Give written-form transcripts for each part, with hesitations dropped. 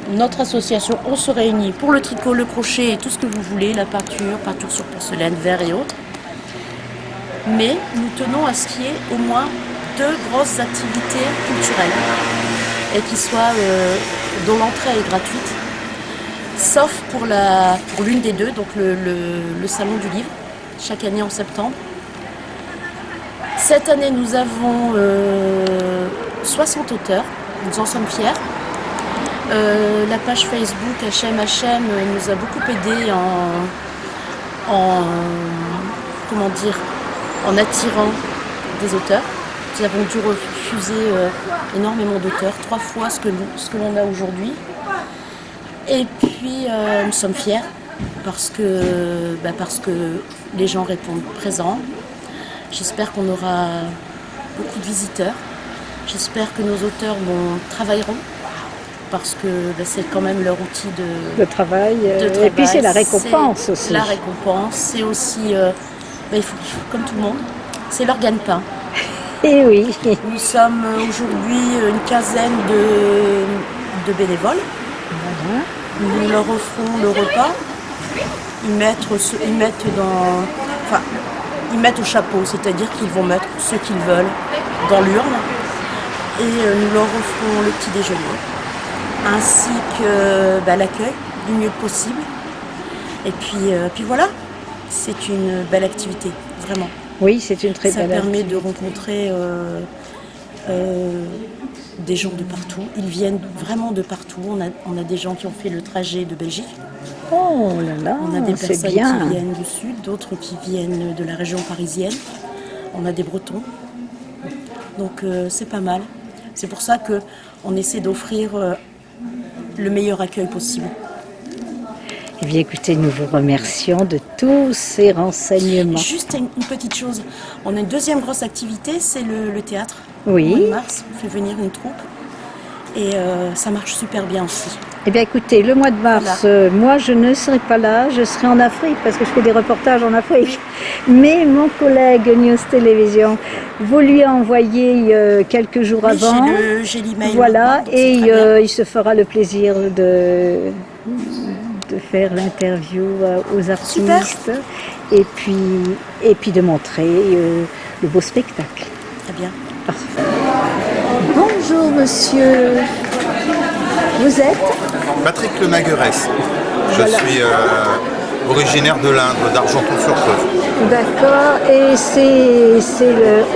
notre association, on se réunit pour le tricot, le crochet et tout ce que vous voulez, la peinture, peinture sur porcelaine, verre et autres. Mais nous tenons à ce qu'il y ait au moins 2 grosses activités culturelles et dont l'entrée est gratuite, sauf pour l'une des deux, donc le salon du livre, chaque année en septembre. Cette année, nous avons 60 auteurs, nous en sommes fiers. La page Facebook HM nous a beaucoup aidé en attirant des auteurs. Nous avons dû refuser énormément d'auteurs, 3 fois ce que l'on a aujourd'hui. Et puis nous sommes fiers parce que les gens répondent présents. J'espère qu'on aura beaucoup de visiteurs. J'espère que nos auteurs travailleront parce que c'est quand même leur outil de travail. Et puis c'est la récompense aussi. La récompense, c'est aussi, il faut, comme tout le monde, c'est leur gagne-pain. Et oui. Nous sommes aujourd'hui une quinzaine de bénévoles. Nous leur offrons le repas. Ils mettent au chapeau, c'est-à-dire qu'ils vont mettre ce qu'ils veulent dans l'urne. Et nous leur offrons le petit déjeuner, ainsi que l'accueil du mieux possible. Et puis voilà, c'est une belle activité, vraiment. Oui, c'est une très belle activité. Ça permet de rencontrer des gens de partout. Ils viennent vraiment de partout. On a des gens qui ont fait le trajet de Belgique. Oh là là, on a des personnes qui bien. viennent du sud, d'autres qui viennent de la région parisienne. On a des Bretons. Donc c'est pas mal. C'est pour ça qu'on essaie d'offrir le meilleur accueil possible. Eh bien écoutez, nous vous remercions de tous ces renseignements. Juste une petite chose, on a une deuxième grosse activité, c'est le théâtre. Oui. Au mois de mars, on fait venir une troupe et ça marche super bien aussi. Eh bien écoutez, le mois de mars, voilà. Moi je ne serai pas là, je serai en Afrique parce que je fais des reportages en Afrique. Mais mon collègue News Télévision, vous lui a envoyé quelques jours avant. J'ai l'email. Voilà, et il se fera le plaisir de faire l'interview aux artistes et puis de montrer le beau spectacle. Très bien. Parfait. Bonjour monsieur, vous êtes Patrick Lemaguerès. Je suis originaire de l'Indre, d'Argenton-sur-Creuse. D'accord, et c'est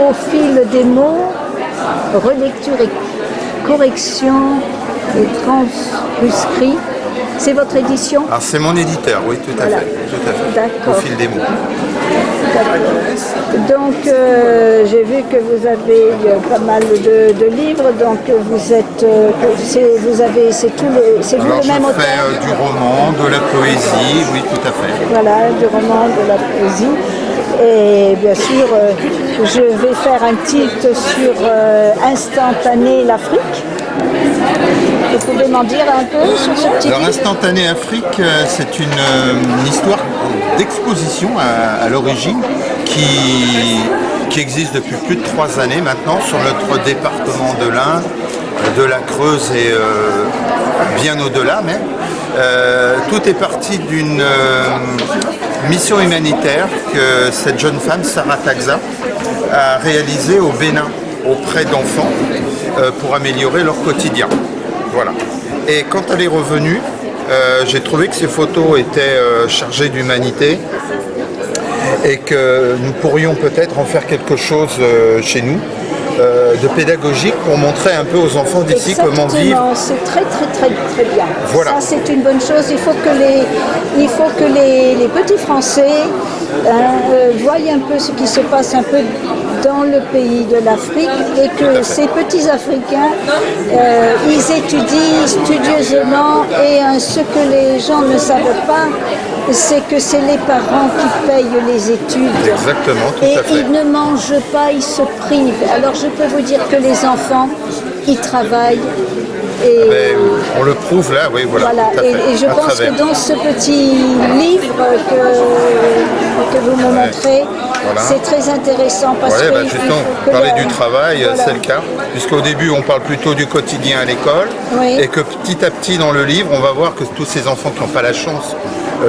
au fil des mots, relecture et correction et transcrit. C'est votre édition? Alors c'est mon éditeur, oui, tout à fait. D'accord. Au fil des mots. Donc j'ai vu que vous avez pas mal de livres, donc c'est vous le même auteur. Je fais du roman, de la poésie, oui, tout à fait. Voilà, du roman, de la poésie. Et bien sûr, je vais faire un titre sur Instantané l'Afrique. Vous pouvez m'en dire un peu sur ce petit livre? Alors Instantané Afrique, c'est une histoire d'exposition à l'origine qui existe depuis plus de 3 années maintenant sur notre département de l'Indre, de la Creuse et bien au-delà même. Tout est parti d'une mission humanitaire que cette jeune femme, Sarah Taxa, a réalisée au Bénin auprès d'enfants pour améliorer leur quotidien. Voilà. Et quand elle est revenue, j'ai trouvé que ces photos étaient chargées d'humanité et que nous pourrions peut-être en faire quelque chose chez nous, de pédagogique pour montrer un peu aux enfants d'ici comment vivre. C'est très bien. Voilà. Ça c'est une bonne chose. Il faut que les petits Français voient un peu ce qui se passe un peu dans le pays de l'Afrique et que ces petits Africains, ils étudient studieusement et ce que les gens ne savent pas, c'est que c'est les parents qui payent les études. Exactement, tout à fait. Et ils ne mangent pas, ils se privent. Alors je peux vous dire que les enfants, ils travaillent. Et on le prouve là, oui, voilà. Tout à fait. Et je pense que dans ce petit livre que vous me montrez, Voilà. C'est très intéressant parce Ouais, que justement, parler du travail, c'est le cas. Puisqu'au début, on parle plutôt du quotidien à l'école. Oui. Et que petit à petit, dans le livre, on va voir que tous ces enfants qui n'ont pas la chance,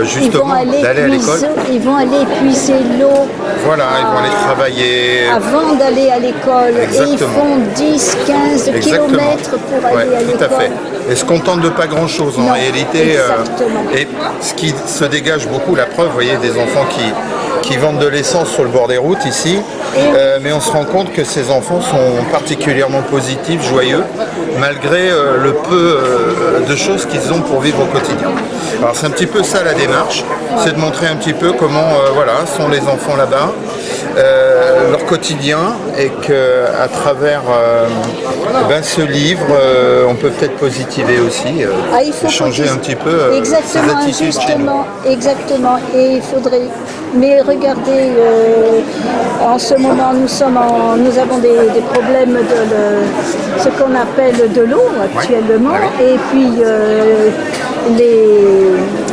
ils justement, vont aller d'aller à l'école. Ils vont aller puiser l'eau Voilà, ils vont aller travailler. avant d'aller à l'école. Et ils Exactement. font 10, 15 Exactement. kilomètres pour aller Ouais, à l'école. tout à fait. Et se contentent de pas grand-chose en Non, réalité. exactement. Et ce qui se dégage beaucoup, la preuve, vous voyez, des enfants qui vendent de l'essence sur le bord des routes ici. Mais on se rend compte que ces enfants sont particulièrement positifs, joyeux, malgré le peu de choses qu'ils ont pour vivre au quotidien. Alors c'est un petit peu ça la démarche, c'est de montrer un petit peu comment voilà, sont les enfants là-bas, leur quotidien, et qu'à travers ce livre, on peut peut-être positiver aussi, Il faut changer un petit peu exactement, ces attitudes chez nous. exactement. Et il faudrait. Mais regardez, en ce moment, nous avons des problèmes ce qu'on appelle de l'eau actuellement, et puis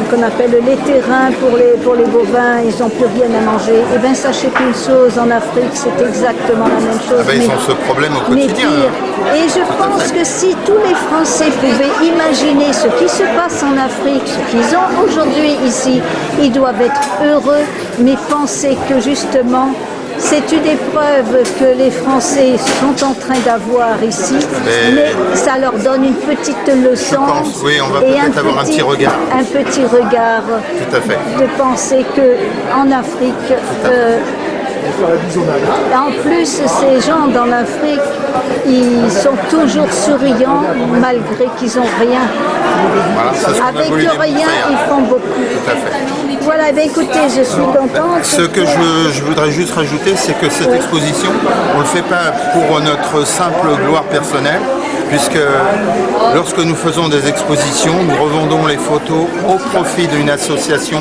qu'on appelle les terrains pour les bovins, ils n'ont plus rien à manger. Et bien sachez qu'une chose, en Afrique, c'est exactement la même chose. Ils ont ce problème au Mais quotidien. pire. Et je pense que si tous les Français pouvaient imaginer ce qui se passe en Afrique, ce qu'ils ont aujourd'hui ici, ils doivent être heureux, mais penser que justement, c'est une épreuve que les Français sont en train d'avoir ici, mais ça leur donne une petite leçon. Je pense, oui, on va et peut-être avoir un petit regard. Un petit regard Tout à fait. de penser qu'en Afrique, en plus, ces gens dans l'Afrique, ils sont toujours souriants malgré qu'ils n'ont rien. Voilà, c'est ce qu'on a Avec voulu rien, démontrer. ils font beaucoup. Tout à fait. Voilà, ben écoutez, je suis contente. Ce que je voudrais juste rajouter, c'est que cette exposition, on ne le fait pas pour notre simple gloire personnelle, puisque lorsque nous faisons des expositions, nous revendons les photos au profit d'une association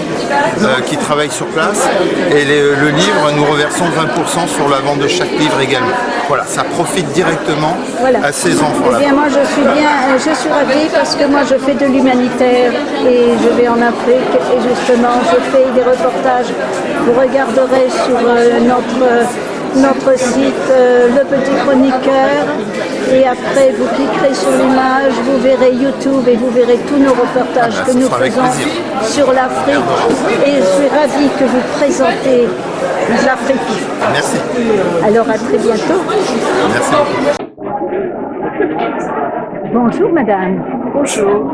qui travaille sur place, et le livre, nous reversons 20% sur la vente de chaque livre également. Voilà, ça profite directement à ces enfants-là. Eh bien, moi, je suis ravie parce que moi, je fais de l'humanitaire et je vais en Afrique et justement, je fais des reportages. Vous regarderez sur notre site Le Petit Chroniqueur, et après vous cliquerez sur l'image, vous verrez YouTube et vous verrez tous nos reportages que nous faisons sur l'Afrique, et je suis ravie que vous présentez l'Afrique. Merci. Alors à très bientôt. Merci beaucoup. Bonjour madame. Bonjour.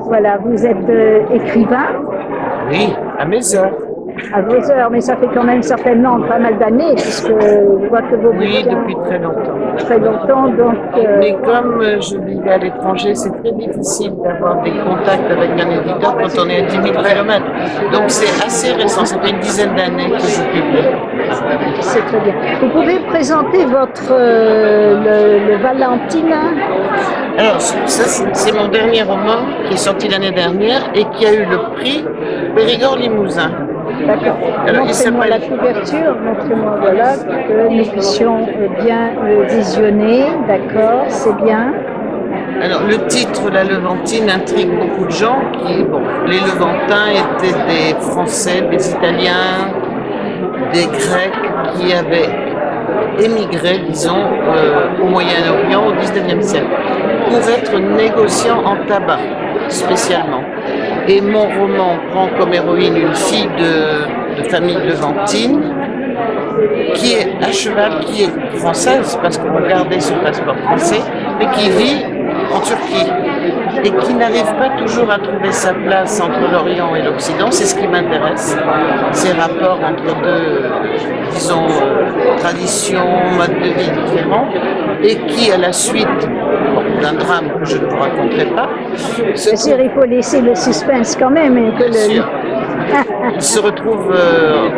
Voilà, vous êtes écrivain Oui, à mes heures. à vos heures, mais ça fait quand même certainement pas mal d'années, puisque je vois que vos Oui, bouquins depuis très longtemps. très longtemps, donc Mais comme je vivais à l'étranger, c'est très difficile d'avoir des contacts avec un éditeur quand on est à 10 000 km. Donc c'est assez récent, ça fait une dizaine d'années que je publie. c'est très bien. Vous pouvez présenter votre le Valentina. Alors, ça, c'est mon dernier roman qui est sorti l'année dernière et qui a eu le prix Périgord Limousin. D'accord. Alors, il Montrez-moi la s'appelle- couverture, montrez-moi, voilà, pour que nous puissions bien visionner. D'accord, c'est bien. Alors, le titre, La Levantine, intrigue beaucoup de gens. Les Levantins étaient des Français, des Italiens, des Grecs qui avaient émigré, disons, au Moyen-Orient au XIXe siècle pour être négociants en tabac, spécialement. Et mon roman prend comme héroïne une fille de famille levantine qui est à cheval, qui est française parce qu'on a gardé son passeport français, mais qui vit en Turquie et qui n'arrive pas toujours à trouver sa place entre l'Orient et l'Occident. C'est ce qui m'intéresse, ces rapports entre deux, disons, traditions, modes de vie différents, et qui, à la suite d'un drame que je ne vous raconterai pas, se Bien sûr, il faut laisser le suspense quand même. Et que Bien sûr. Il se retrouve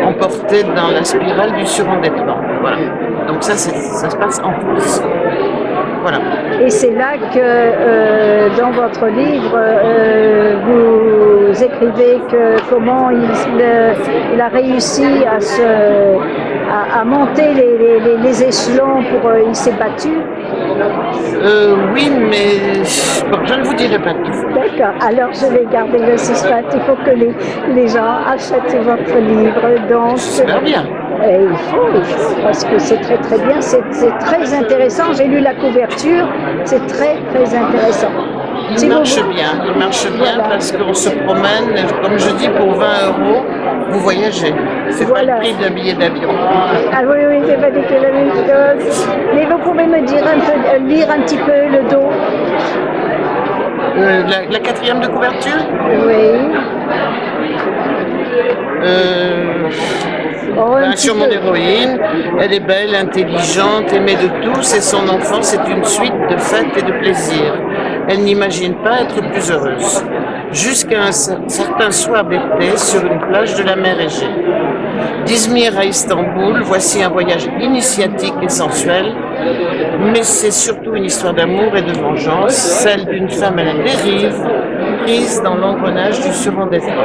emporté dans la spirale du surendettement. Voilà. Donc ça se passe en France. Voilà. Et c'est là que dans votre livre, vous écrivez que comment il a réussi à monter les échelons il s'est battu. Oui, mais bon, je ne vous dirai pas tout. D'accord, alors je vais garder le suspense. Il faut que les gens achètent votre livre. Donc, J'espère bien. Et il faut, parce que c'est très très bien, c'est très intéressant. J'ai lu la couverture, c'est très très intéressant. Il marche bien Voilà. parce qu'on se promène, comme je dis, pour 20 €, vous voyagez. C'est Voilà. pas le prix d'un billet d'avion. Ah oui, oui, c'est pas du tout la même chose. Mais vous pouvez me dire un peu, lire un petit peu le dos? La quatrième de couverture, Oui. Oh, un petit sur mon peu. héroïne, elle est belle, intelligente, aimée de tous et son enfance est une suite de fêtes et de plaisirs. Elle n'imagine pas être plus heureuse. Jusqu'à un certain soir d'été sur une plage de la mer Égée. D'Izmir à Istanbul, voici un voyage initiatique et sensuel, mais c'est surtout une histoire d'amour et de vengeance, celle d'une femme à la dérive, prise dans l'engrenage du surendettement.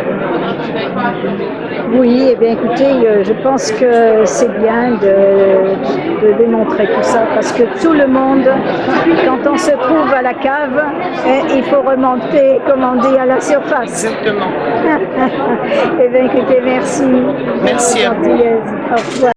Oui, eh bien écoutez, je pense que c'est bien de démontrer tout ça parce que tout le monde, quand on se trouve à la cave, il faut remonter, comme on dit, à la surface. Exactement. Eh bien écoutez, merci. Merci à vous. Gentillesse. Au revoir.